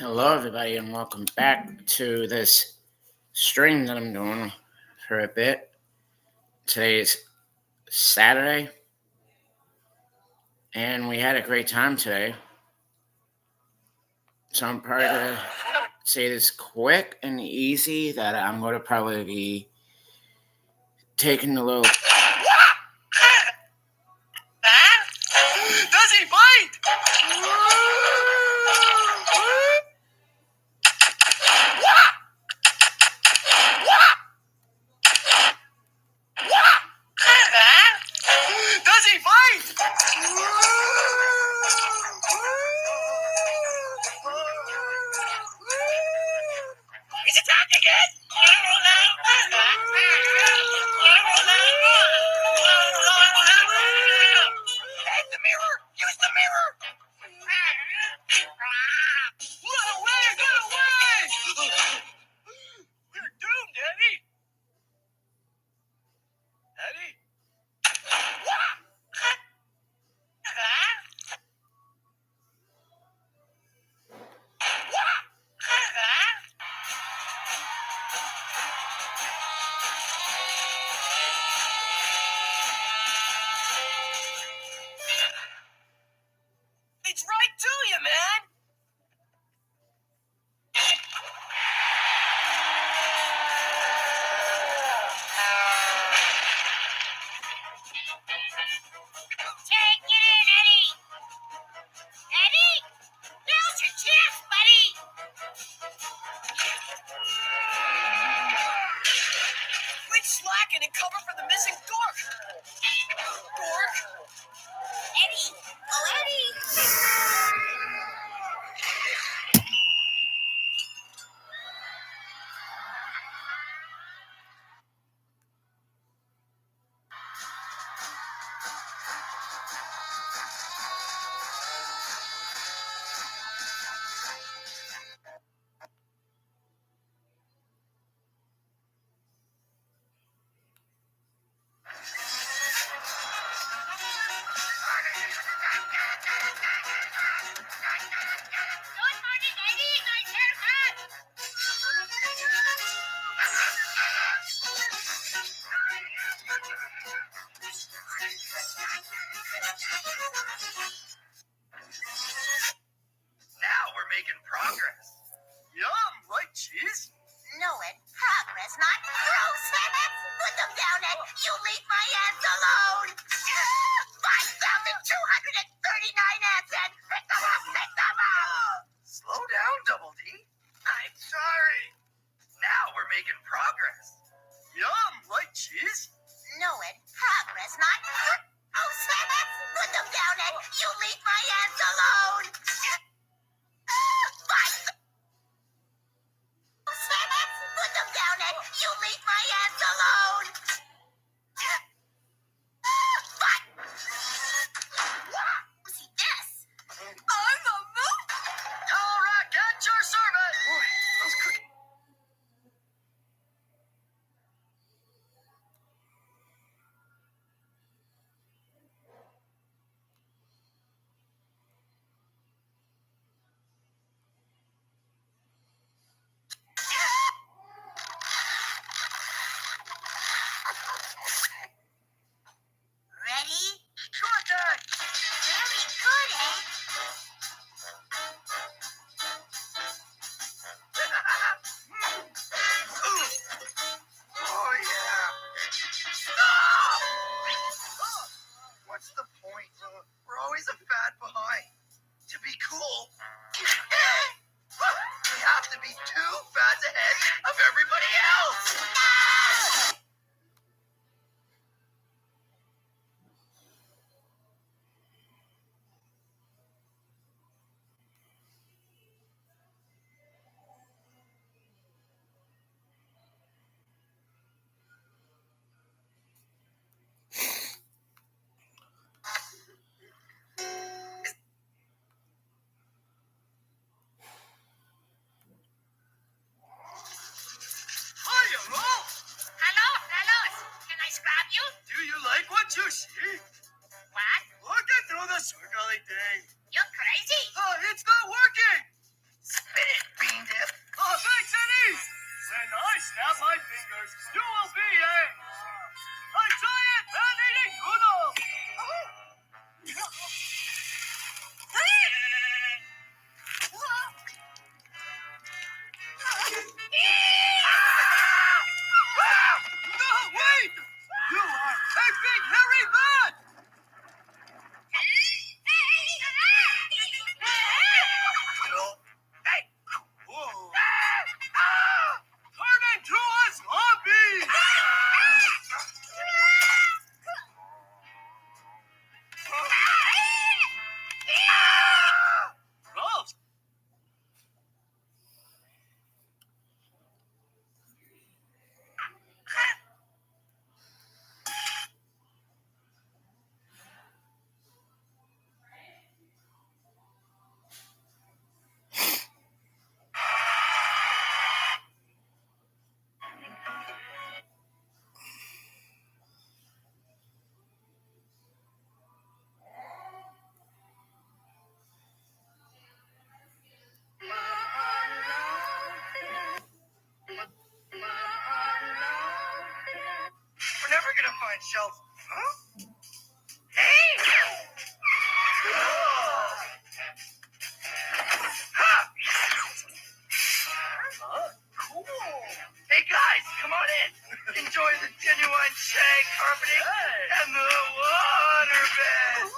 Hello, everybody, and welcome back to this stream that I'm doing for a bit. Today is Saturday, and we had a great time today. So I'm probably going to say this quick and easy that I'm going to probably be taking a little. Does he bite? Does he bite? He's attacking it! Hey, the mirror! Use the mirror! Get away! Get away! We're doomed, Eddie! Eddie? It's right to you, man! Take it in, Eddie! Eddie? Now's your chance, buddy! Quit slacking and cover for the missing dork! Dork! Eddie! Oh, Eddie! Good morning, Eddie! Nice haircut! Now we're making progress. Yum, like cheese? No, Ed. Progress, not process. Put them down, Ed. You leave my ants alone. 5,239 ants, Ed. Pick them up, pick them up. Slow down, Double D. I'm sorry. Now we're making progress. Yum, like cheese? No, Ed. Progress, not process. Put them down, Ed. You leave my ants alone. 5,000. Put them down, Ed. You leave my ants alone. See this? I'm a moon. All right, get your service. Boy, those cookies. Ready? Sure, Dad. Very good, Ed. Oh, yeah. Stop! What's the point? We're always a fad behind. To be cool, we have to be 2 fads ahead of everybody else. Hiya, Rolf. Hello, fellows. Can I scrap you? Do you like what you see? What? Look at through the swirly thing. You're crazy. It's not working. Spin it. Huh? Hey! Ha! Cool. Hey guys, come on in. Enjoy the genuine shag carpeting and the water bed.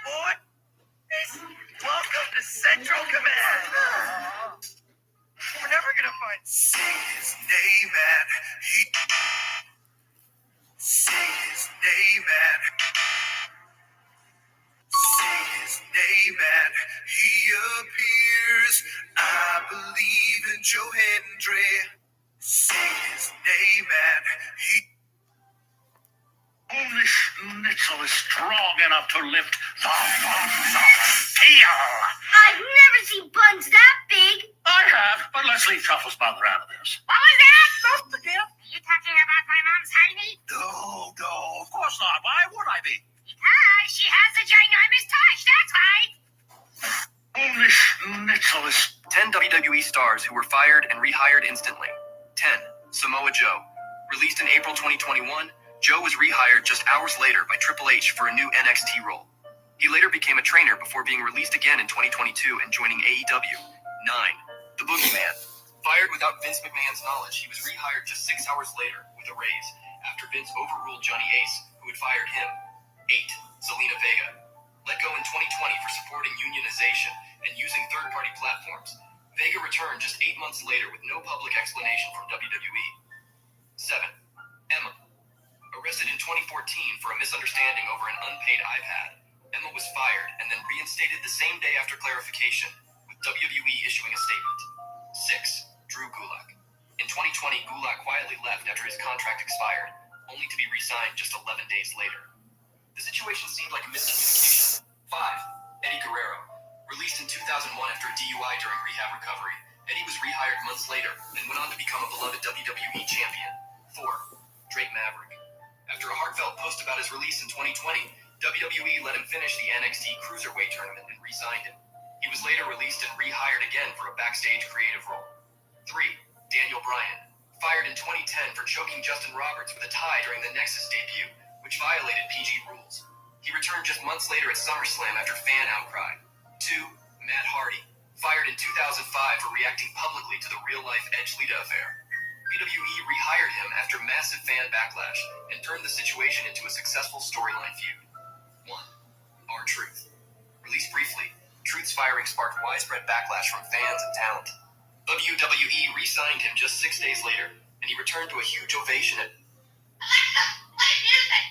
Boys, welcome to Central Command. We're never gonna find. Say his name and say his name and say his name and he appears. I believe in Joe Hendry. Say his name and he. Only Schnitzel is strong enough to lift the Buns of Steel. I've never seen buns that big. I have, but let's leave Truffles Mother out of this. What was that? Don't forget. Are you talking about my mom's honey? No, of course not. Why would I be? Because she has a ginormous touch, that's why. Only Schnitzel is... 10 WWE stars who were fired and rehired instantly. 10. Samoa Joe. Released in April 2021, Joe was rehired just hours later by Triple H for a new NXT role. He later became a trainer before being released again in 2022 and joining AEW. 9. The Boogeyman. Fired without Vince McMahon's knowledge, he was rehired just 6 hours later with a raise after Vince overruled Johnny Ace, who had fired him. 8. Zelina Vega. Let go in 2020 for supporting unionization and using third-party platforms. Vega returned just 8 months later with no public explanation from WWE. 7. Emma. Arrested in 2014 for a misunderstanding over an unpaid iPad, Emma was fired and then reinstated the same day after clarification, with WWE issuing a statement. 6. Drew Gulak. In 2020, Gulak quietly left after his contract expired, only to be re-signed just 11 days later. The situation seemed like a miscommunication. 5. Eddie Guerrero. Released in 2001 after a DUI during rehab recovery, Eddie was rehired months later and went on to become a beloved WWE champion. 4. Drake Maverick. After a heartfelt post about his release in 2020, WWE let him finish the NXT Cruiserweight tournament and re-signed him. He was later released and rehired again for a backstage creative role. 3. Daniel Bryan. Fired in 2010 for choking Justin Roberts with a tie during the Nexus debut, which violated PG rules. He returned just months later at SummerSlam after fan outcry. 2. Matt Hardy. Fired in 2005 for reacting publicly to the real-life Edge Lita affair. WWE rehired him after massive fan backlash and turned the situation into a successful storyline feud. 1. R-Truth. Released briefly, Truth's firing sparked widespread backlash from fans and talent. WWE re-signed him just 6 days later, and he returned to a huge ovation at... Alexa, play music.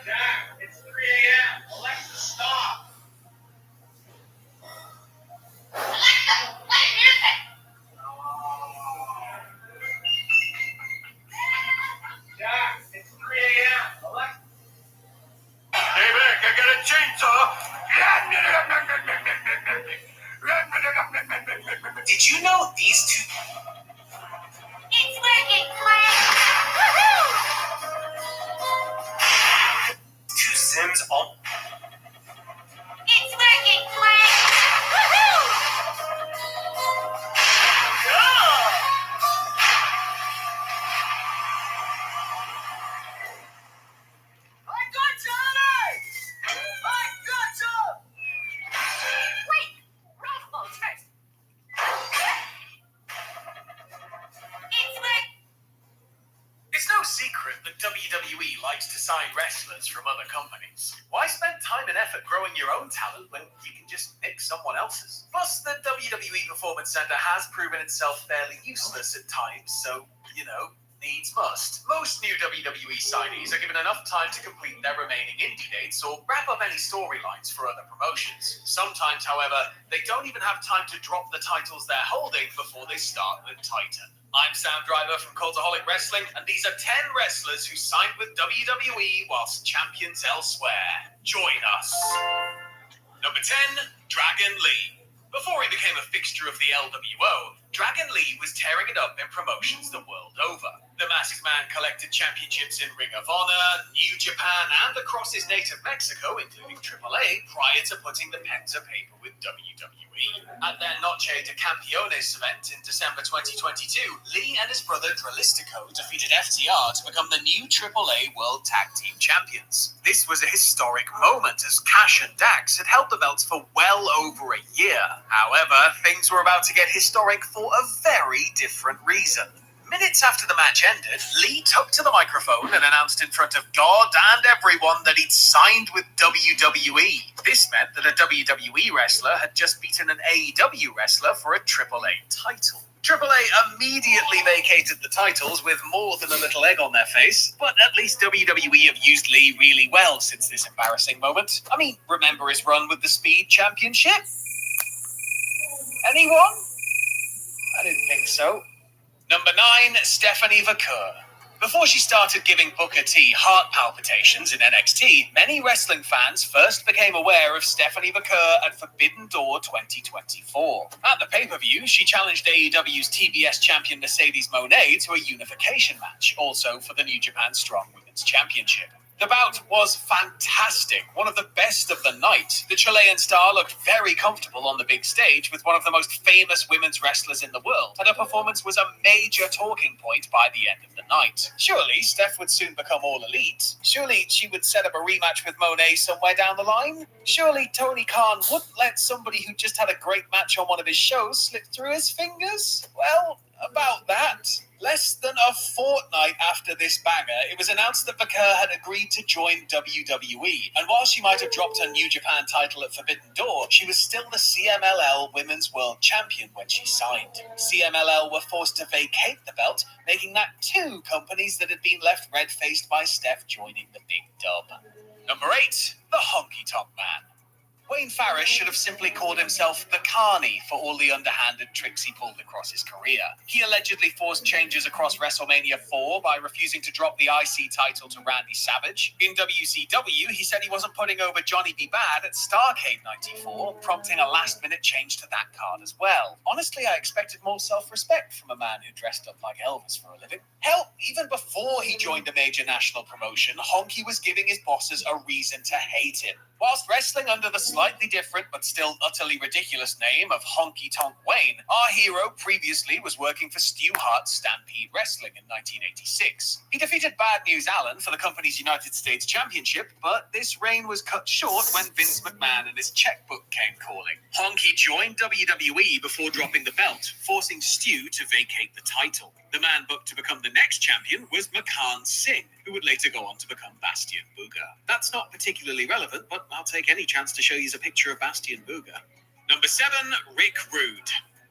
Jack, it's 3 a.m. Alexa, stop. Alexa, play music. Jack, it's 3 a.m. Alexa. Hey, Vic, I got a chainsaw. Did you know these two? It's working, Clank. Woohoo! Two Sims all. It's working, Clank. Woohoo! I got Johnny! I got you! Wait, Ralph first. It's working. It's no secret that WWE likes to sign wrestlers from other companies. Why spend time and effort growing your own talent when you can just nick someone else's? Plus, the WWE Performance Center has proven itself fairly useless at times, so, needs must. Most new WWE signees are given enough time to complete their remaining indie dates or wrap up any storylines for other promotions. Sometimes, however, they don't even have time to drop the titles they're holding before they start with Titan. I'm Sam Driver from Cultaholic Wrestling, and these are 10 wrestlers who signed with WWE whilst champions elsewhere. Join us. Number 10, Dragon Lee. Before he became a fixture of the LWO, Dragon Lee was tearing it up in promotions the world over. The Masked Man collected championships in Ring of Honor, New Japan, and across his native Mexico, including AAA, prior to putting the pen to paper with WWE. At their Noche de Campeones event in December 2022, Lee and his brother Dralistico defeated FTR to become the new AAA World Tag Team Champions. This was a historic moment as Cash and Dax had held the belts for well over a year. However, things were about to get historic for a very different reason. Minutes after the match ended, Lee took to the microphone and announced in front of God and everyone that he'd signed with WWE. This meant that a WWE wrestler had just beaten an AEW wrestler for a AAA title. AAA immediately vacated the titles with more than a little egg on their face, but at least WWE have used Lee really well since this embarrassing moment. I mean, remember his run with the Speed Championship? Anyone? I didn't think so. Number 9, Stephanie Vaquer. Before she started giving Booker T heart palpitations in NXT, many wrestling fans first became aware of Stephanie Vaquer at Forbidden Door 2024. At the pay-per-view, she challenged AEW's TBS champion Mercedes Moné to a unification match, also for the New Japan Strong Women's Championship. The bout was fantastic, one of the best of the night. The Chilean star looked very comfortable on the big stage with one of the most famous women's wrestlers in the world, and her performance was a major talking point by the end of the night. Surely Steph would soon become all elite. Surely she would set up a rematch with Moné somewhere down the line. Surely Tony Khan wouldn't let somebody who just had a great match on one of his shows slip through his fingers. Well, about that. Less than a fortnight after this banger, it was announced that Vaquer had agreed to join WWE. And while she might have dropped her New Japan title at Forbidden Door, she was still the CMLL Women's World Champion when she signed. CMLL were forced to vacate the belt, making that 2 companies that had been left red-faced by Steph joining the big dub. Number 8, the Honky Tonk Man. Wayne Farris should have simply called himself the Carney for all the underhanded tricks he pulled across his career. He allegedly forced changes across WrestleMania 4 by refusing to drop the IC title to Randy Savage. In WCW, he said he wasn't putting over Johnny B. Bad at Starrcade 94, prompting a last-minute change to that card as well. Honestly, I expected more self-respect from a man who dressed up like Elvis for a living. Hell, even before he joined a major national promotion, Honky was giving his bosses a reason to hate him. Whilst wrestling under the slightly different but still utterly ridiculous name of Honky Tonk Wayne, our hero previously was working for Stu Hart's Stampede Wrestling in 1986. He defeated Bad News Allen for the company's United States Championship, but this reign was cut short when Vince McMahon and his checkbook came calling. Honky joined WWE before dropping the belt, forcing Stu to vacate the title. The man booked to become the next champion was Makan Singh, who would later go on to become Bastion Booger. That's not particularly relevant, but I'll take any chance to show you a picture of Bastion Booger. Number 7, Rick Rude.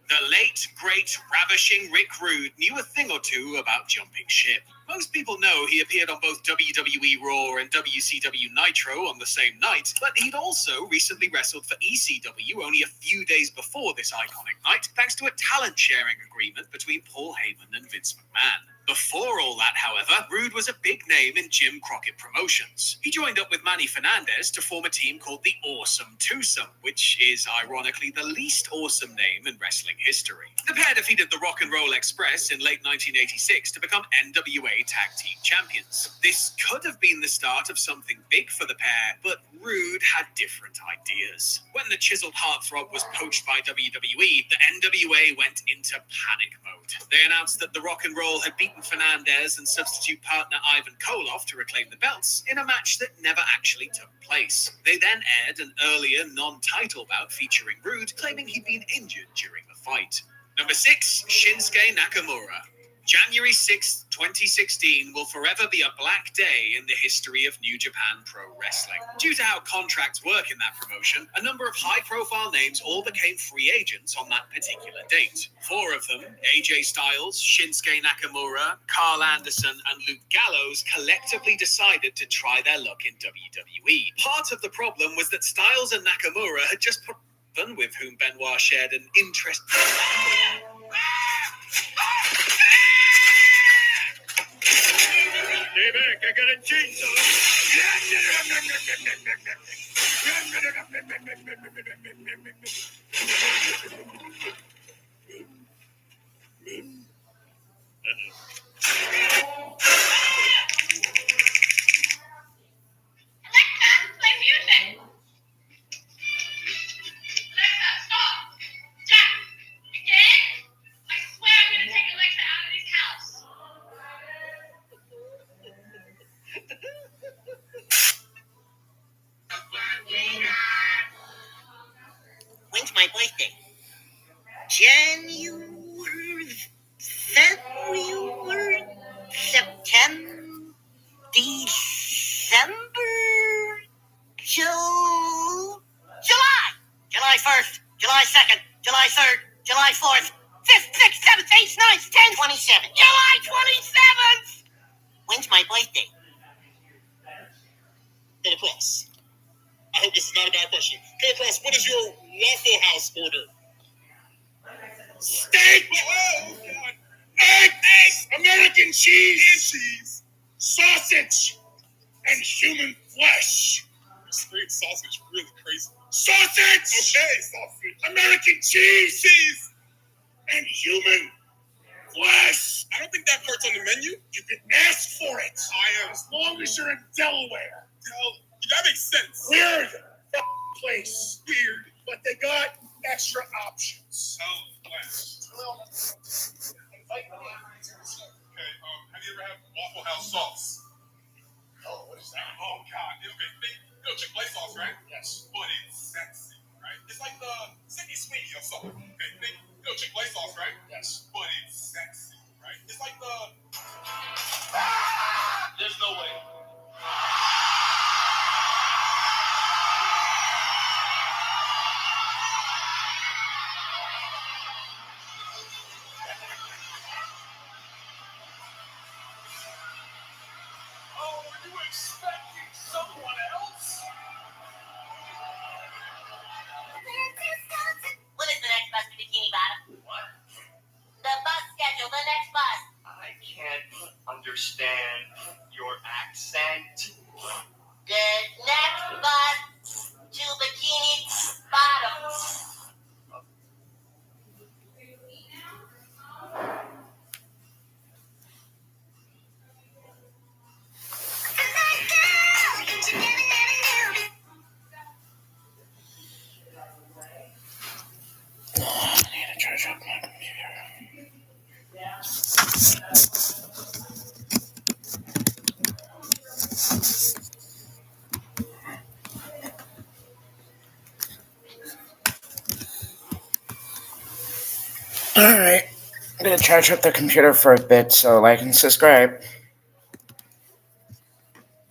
The late, great, ravishing Rick Rude knew a thing or two about jumping ship. Most people know he appeared on both WWE Raw and WCW Nitro on the same night, but he'd also recently wrestled for ECW only a few days before this iconic night, thanks to a talent-sharing agreement between Paul Heyman and Vince McMahon. Before all that, however, Rude was a big name in Jim Crockett Promotions. He joined up with Manny Fernandez to form a team called the Awesome Twosome, which is ironically the least awesome name in wrestling history. The pair defeated the Rock and Roll Express in late 1986 to become NWA Tag Team Champions. This could have been the start of something big for the pair, but Rude had different ideas. When the chiseled heartthrob was poached by WWE, the NWA went into panic mode. They announced that the Rock and Roll had beaten Fernandez and substitute partner Ivan Koloff to reclaim the belts in a match that never actually took place. They then aired an earlier non-title bout featuring Rude, claiming he'd been injured during the fight. Number 6, Shinsuke Nakamura. January 6, 2016 will forever be a black day in the history of New Japan Pro Wrestling. Due to how contracts work in that promotion, a number of high-profile names all became free agents on that particular date. 4 of them, AJ Styles, Shinsuke Nakamura, Carl Anderson, and Luke Gallows, collectively decided to try their luck in WWE. Part of the problem was that Styles and Nakamura had just put with whom Benoit shared an interest. Stay back, I got a chainsaw. When's my birthday? January, February, September, December, July. July 1st, July 2nd, July 3rd, July 4th, 5th, 6th, 7th, 8th, 9th, 10th, 27th. July 27th! When's my birthday? Colonel Cross, I hope this is not a bad question. Colonel Cross, what is your Waffle House order? Steak! Oh, God. Eggs! American cheese! Sausage! And human flesh! This great sausage really crazy. Sausage! Okay, sausage. American cheese! And human flesh! I don't think that part's on the menu. You can ask for it. I am. As long as you're in Delaware. That makes sense. Weird place. Weird. But they got extra options. Oh, flesh. Okay, have you ever had Waffle House sauce? Oh, what is that? Oh, God. Okay, you know Chick-fil-A sauce, right? Yes. But it's sexy, right? It's like the Sydney Sweeney or something. Okay, you know Chick-fil-A sauce, right? Yes. But it's sexy, right? It's like the... There's no way. Oh, were you expecting someone else? When is the next bus to Bikini Bottom? What? The bus schedule, the next bus. I can't understand your accent. The next bus to Bikini Bottom. I need to charge up my computer. Alright, I'm gonna charge up the computer for a bit, so like and subscribe.